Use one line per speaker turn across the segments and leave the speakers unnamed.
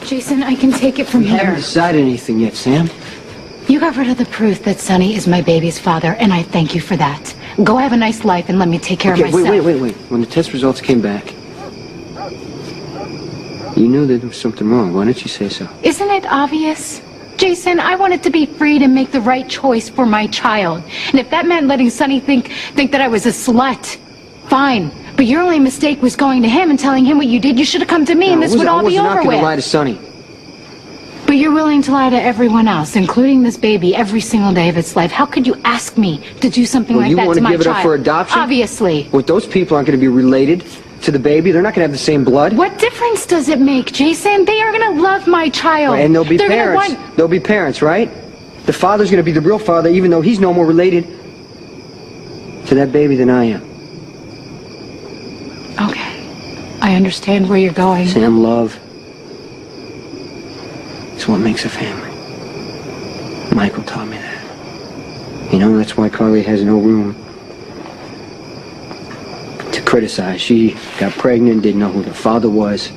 Jason, I can take it from
We
here.
haven't decided anything yet, Sam.
You got rid of the proof that Sonny is my baby's father, and I thank you for that. Go have a nice life and let me take care of myself.
Wait. When the test results came back, you knew that there was something wrong. Why didn't you say so?
Isn't it obvious? Jason, I wanted to be free to make the right choice for my child. And if that meant letting Sonny think that I was a slut, fine. But your only mistake was going to him and telling him what you did. You should have come to me and this would all be over with.
I was not going to lie to Sonny.
But you're willing to lie to everyone else, including this baby, every single day of its life. How could you ask me to do something like that to my child?
You want to give it up for adoption?
Obviously.
Well, those people aren't going to be related to the baby. They're not going to have the same blood.
What difference does it make, Jason? They are going to love my child.
And they'll be parents. They'll be parents, right? The father's going to be the real father, even though he's no more related to that baby than I am.
Okay. I understand where you're going.
Sam, love. It's what makes a family. Michael taught me that. You know, that's why Carly has no room to criticize. She got pregnant, didn't know who the father was.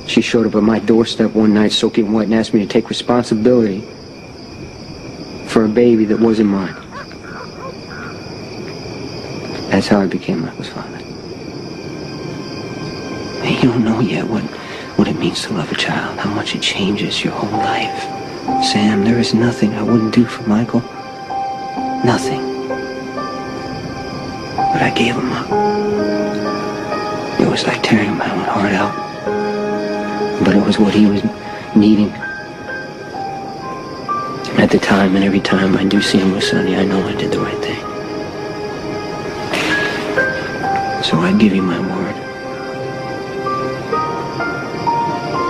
She showed up at my doorstep one night soaking wet and asked me to take responsibility for a baby that wasn't mine. That's how I became Michael's father. Hey, you don't know yet what it means to love a child, how much it changes your whole life. Sam, there is nothing I wouldn't do for Michael. Nothing. But I gave him up. It was like tearing my own heart out. But it was what he was needing. At the time, and every time I do see him with Sonny, I know I did the right thing. So I give you my word.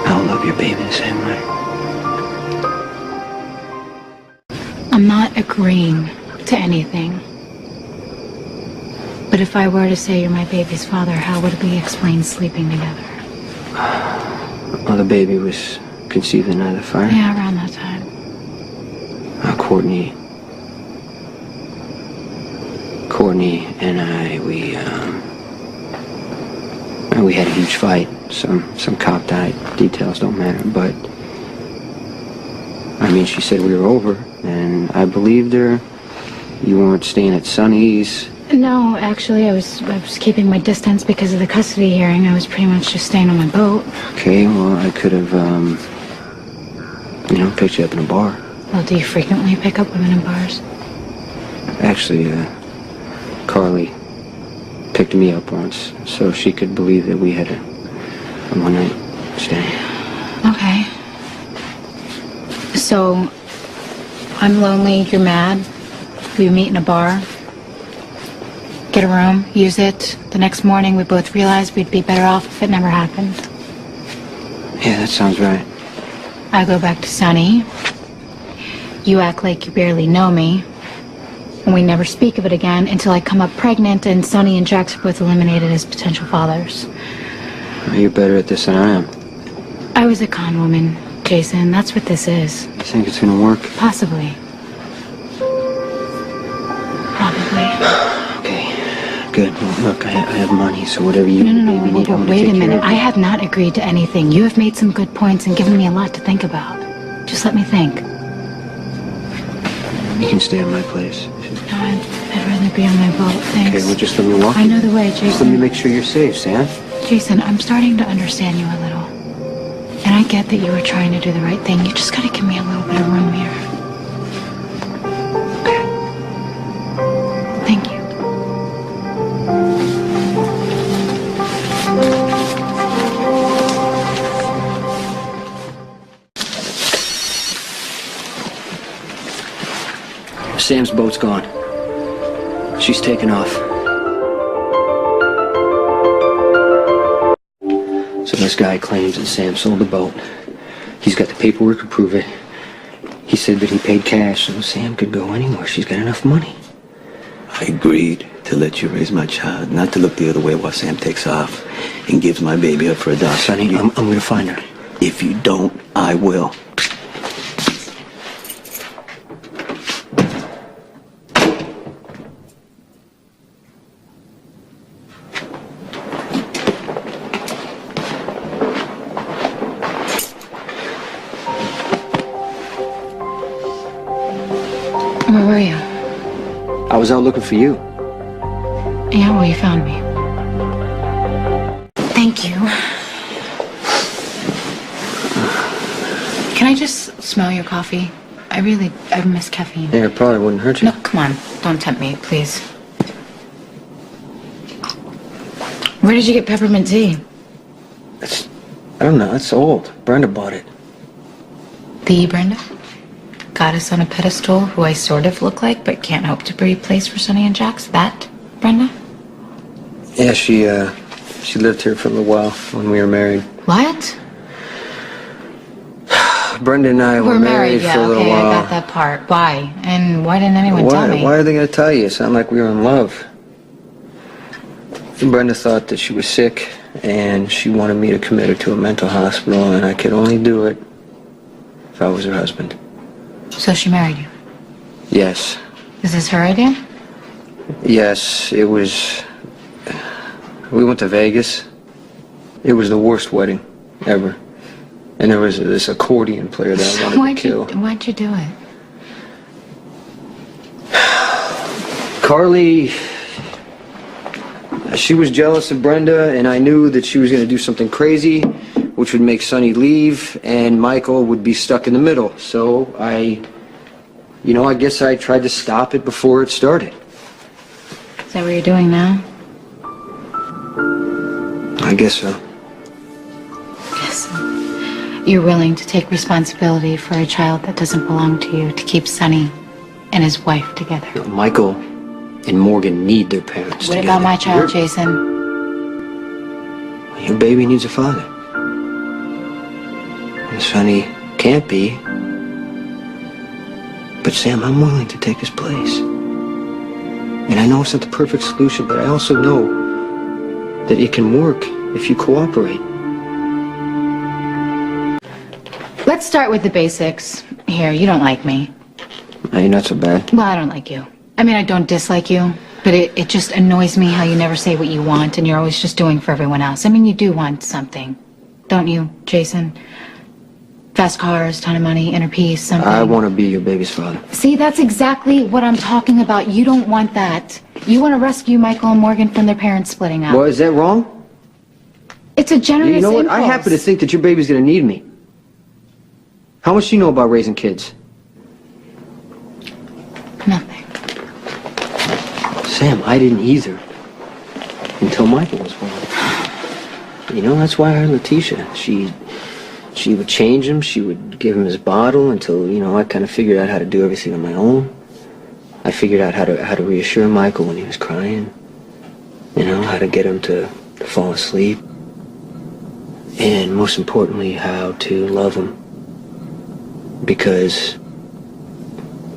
I'll love your baby the same way.
I'm not agreeing to anything. But if I were to say you're my baby's father, how would we explain sleeping together?
Well, the baby was conceived the night of the fire.
Yeah, around that time.
Courtney and I, we had a huge fight. Some cop died. Details don't matter, but I mean, she said we were over, and I believed her. You weren't staying at Sonny's.
No, actually, I was keeping my distance because of the custody hearing. I was pretty much just staying on my boat.
Okay, well, I could have, picked you up in a bar.
Well, do you frequently pick up women in bars?
Actually, Carly picked me up once so she could believe that we had a one-night stand.
Okay. So, I'm lonely, you're mad. We meet in a bar. Get a room, use it. The next morning, we both realized we'd be better off if it never happened.
Yeah, that sounds right.
I go back to Sonny. You act like you barely know me. And we never speak of it again until I come up pregnant and Sonny and Jax are both eliminated as potential fathers.
You're better at this than I am.
I was a con woman, Jason. That's what this is.
You think it's gonna work?
Possibly. Probably.
Okay, good. Well, look, I have money, so whatever you...
No, we need to wait a minute. I have not agreed to anything. You have made some good points and given me a lot to think about. Just let me think.
You can stay at my place.
No, I'd rather be on my boat, thanks.
Okay, well, just let me walk.
I know the way, Jason.
Just let me make sure you're safe, Sam.
Jason, I'm starting to understand you a little. And I get that you were trying to do the right thing. You just gotta give me a little bit of room here. Okay. Thank you.
Sam's boat's gone. She's taken off. So this guy claims that Sam sold the boat. He's got the paperwork to prove it. He said that he paid cash, so Sam could go anywhere. She's got enough money.
I agreed to let you raise my child, not to look the other way while Sam takes off and gives my baby up for adoption.
Sonny, I'm going to find her.
If you don't, I will.
Where were you?
I was out looking for you.
Yeah, well, you found me. Thank you. Can I just smell your coffee? I miss caffeine.
Yeah, it probably wouldn't hurt you.
No, come on. Don't tempt me, please. Where did you get peppermint tea?
I don't know. It's old. Brenda bought it.
The Brenda? Goddess on a pedestal who I sort of look like but can't hope to be replaced for Sonny and Jax? That Brenda?
Yeah, she lived here for a little while when we were married.
What?
Brenda and I were married
yeah,
for a little
okay,
while.
I got that part. Why? And why didn't anyone tell me?
Why are they going to tell you? It sounded like we were in love. Brenda thought that she was sick, and she wanted me to commit her to a mental hospital, and I could only do it if I was her husband.
So she married you?
Yes.
Is this her idea?
Yes, it was... We went to Vegas. It was the worst wedding ever. And there was this accordion player that I wanted to kill.
Why'd you do it?
Carly, she was jealous of Brenda, and I knew that she was going to do something crazy, which would make Sonny leave, and Michael would be stuck in the middle. So I guess I tried to stop it before it started.
Is that what you're doing now?
I guess so.
Yes. You're willing to take responsibility for a child that doesn't belong to you, to keep Sonny and his wife together.
Michael and Morgan need their parents
What
together.
about my child, Jason?
Your baby needs a father. And Sonny can't be. But Sam, I'm willing to take his place. And I know it's not the perfect solution, but I also know that it can work if you cooperate.
Let's start with the basics. Here, you don't like me.
Hey, you're not so bad.
Well, I don't like you. I mean, I don't dislike you, but it just annoys me how you never say what you want and you're always just doing for everyone else. I mean, you do want something, don't you, Jason? Fast cars, ton of money, inner peace, something.
I want to be your baby's father.
See, that's exactly what I'm talking about. You don't want that. You want to rescue Michael and Morgan from their parents splitting up.
Well, is that wrong?
It's a generous
You know what? I
impulse.
happen to think that your baby's going to need me. How much do you know about raising kids?
Nothing.
Sam, I didn't either. Until Michael was born. You know, that's why I hired Letitia. She would change him. She would give him his bottle until, I kind of figured out how to do everything on my own. I figured out how to reassure Michael when he was crying. How to get him to fall asleep. And most importantly, how to love him. Because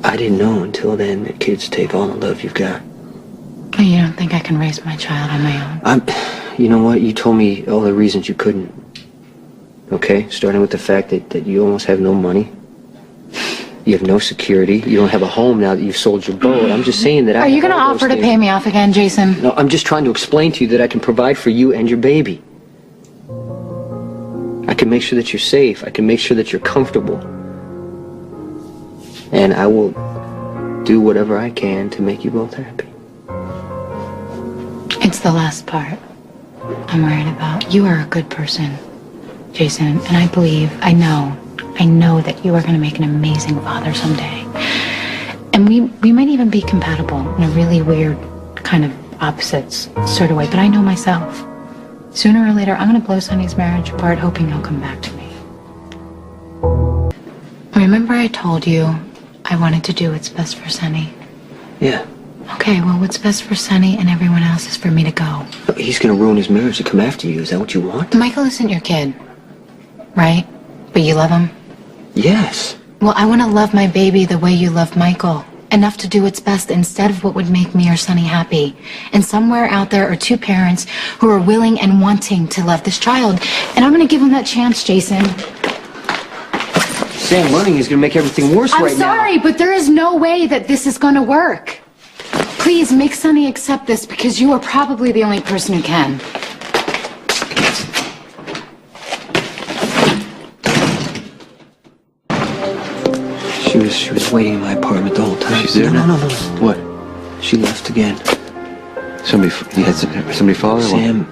I didn't know until then that kids take all the love you've got.
Oh, you don't think I can raise my child on my own?
You know what? You told me all the reasons you couldn't. Okay? Starting with the fact that you almost have no money. You have no security. You don't have a home now that you've sold your boat. I'm just saying that
Are you going to offer to pay me off again, Jason?
No, I'm just trying to explain to you that I can provide for you and your baby. I can make sure that you're safe. I can make sure that you're comfortable. And I will do whatever I can to make you both happy.
It's the last part I'm worried about. You are a good person, Jason, and I know that you are going to make an amazing father someday. And we might even be compatible in a really weird kind of opposites sort of way, but I know myself. Sooner or later, I'm going to blow Sonny's marriage apart, hoping he'll come back to me. Remember I told you I wanted to do what's best for Sonny?
Yeah.
Okay, well, what's best for Sonny and everyone else is for me to go.
He's going to ruin his marriage to come after you. Is that what you want?
Michael isn't your kid, right? But you love him?
Yes.
Well, I want to love my baby the way you love Michael. Enough to do what's best instead of what would make me or Sonny happy. And somewhere out there are two parents who are willing and wanting to love this child. And I'm going to give them that chance, Jason.
Sam, running is going to make everything worse right now.
I'm sorry, but there is no way that this is going to work. Please make Sonny accept this because you are probably the only person who can.
She was She was waiting in my apartment the whole time.
She's there
No.
now? What?
She left again.
You had somebody follow her?
Sam.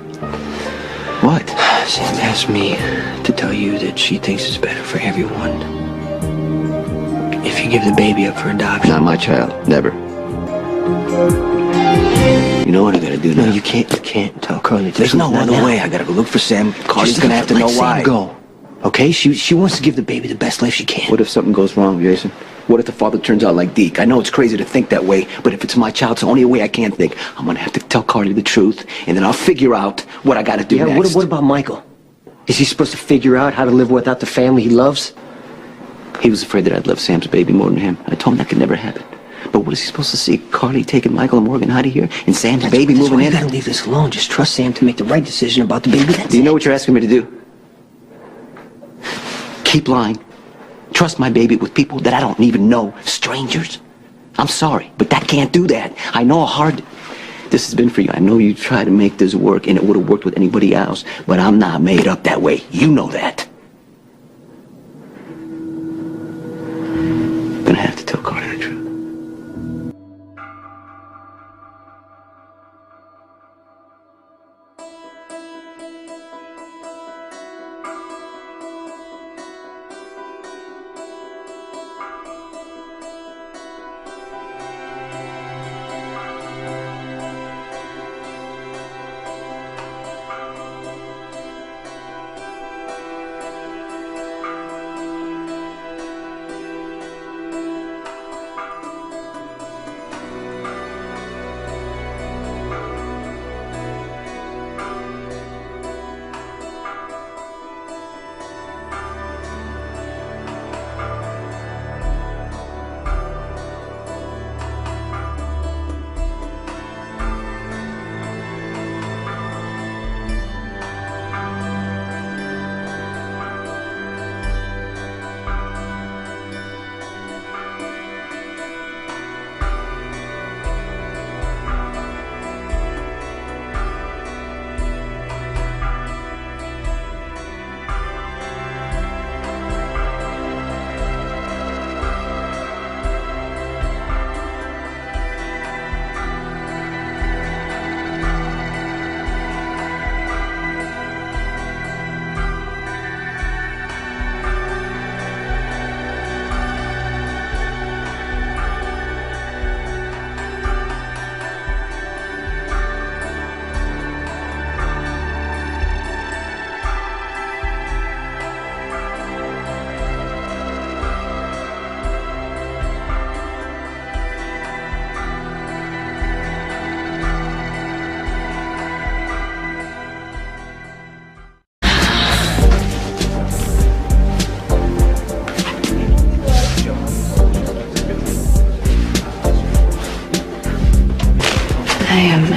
What?
Sam asked me to tell you that she thinks it's better for everyone if you give the baby up for adoption.
Not my child. Never. You know what I gotta do now?
No, you can't tell Carly.
There's no
Not
other
now.
way. I gotta go look for Sam. Carly's
Just
gonna have to know
let
why.
Sam go. Okay? She wants to give the baby the best life she can.
What if something goes wrong, Jason? What if the father turns out like Deke? I know it's crazy to think that way, but if it's my child, it's the only way I can think. I'm gonna have to tell Carly the truth, and then I'll figure out what I gotta do
Yeah,
next.
what about Michael? Is he supposed to figure out how to live without the family he loves?
He was afraid that I'd love Sam's baby more than him. I told him that could never happen. But what is he supposed to see? Carly taking Michael and Morgan out of here, and Sam's baby
That's
moving
why
in?
You gotta leave this alone. Just trust Sam to make the right decision about the baby. That's
Do you know
it.
what you're asking me to do? Keep lying. Trust my baby with people that I don't even know, strangers. I'm sorry, but that can't do that. I know how hard this has been for you. I know you tried to make this work, and it would have worked with anybody else, but I'm not made up that way. You know that. I'm gonna have to tell Carter the truth.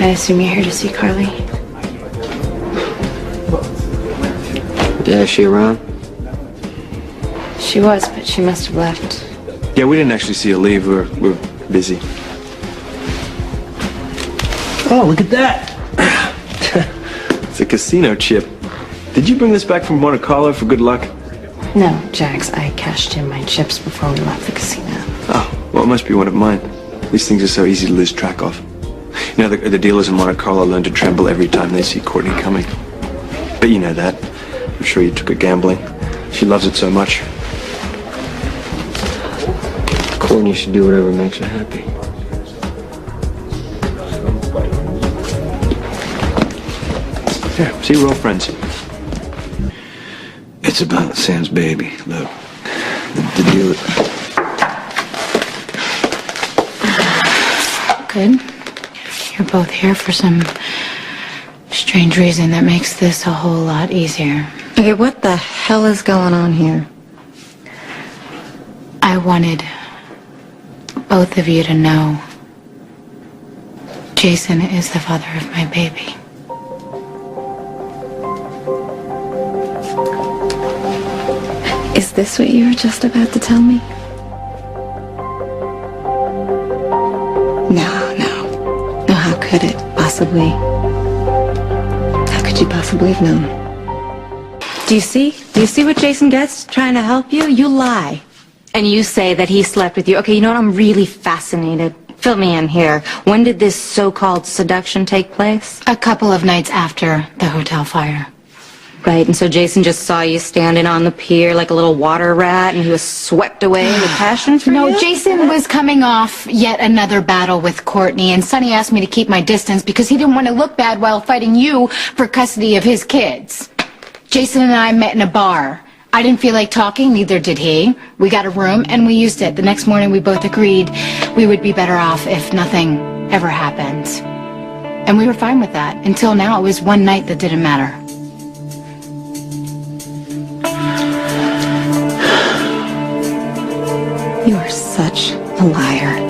I assume you're here to see Carly.
Yeah, is she around?
She was, but she must have left.
Yeah, we didn't actually see her leave. We're busy. Oh, look at that! It's a casino chip. Did you bring this back from Monte Carlo for good luck?
No, Jax, I cashed in my chips before we left the casino.
Oh, well, it must be one of mine. These things are so easy to lose track of. You know, the dealers in Monte Carlo learn to tremble every time they see Courtney coming. But you know that. I'm sure you took her gambling. She loves it so much.
Courtney should do whatever makes her happy.
Here, see, we're all friends.
It's about Sam's baby. Look, the dealer.
Good. You're both here for some strange reason that makes this a whole lot easier.
Okay, what the hell is going on here?
I wanted both of you to know Jason is the father of my baby.
Is this what you were just about to tell me? No, no. No, how could it possibly? How could you possibly have known? Do you see? Do you see what Jason gets trying to help you? You lie. And you say that he slept with you. Okay, you know what? I'm really fascinated. Fill me in here. When did this so-called seduction take place?
A couple of nights after the hotel fire.
Right, and so Jason just saw you standing on the pier like a little water rat, and he was swept away with passion for you?
No, Jason was coming off yet another battle with Courtney, and Sonny asked me to keep my distance because he didn't want to look bad while fighting you for custody of his kids. Jason and I met in a bar. I didn't feel like talking, neither did he. We got a room, and we used it. The next morning, we both agreed we would be better off if nothing ever happened. And we were fine with that. Until now, it was one night that didn't matter.
You are such a liar.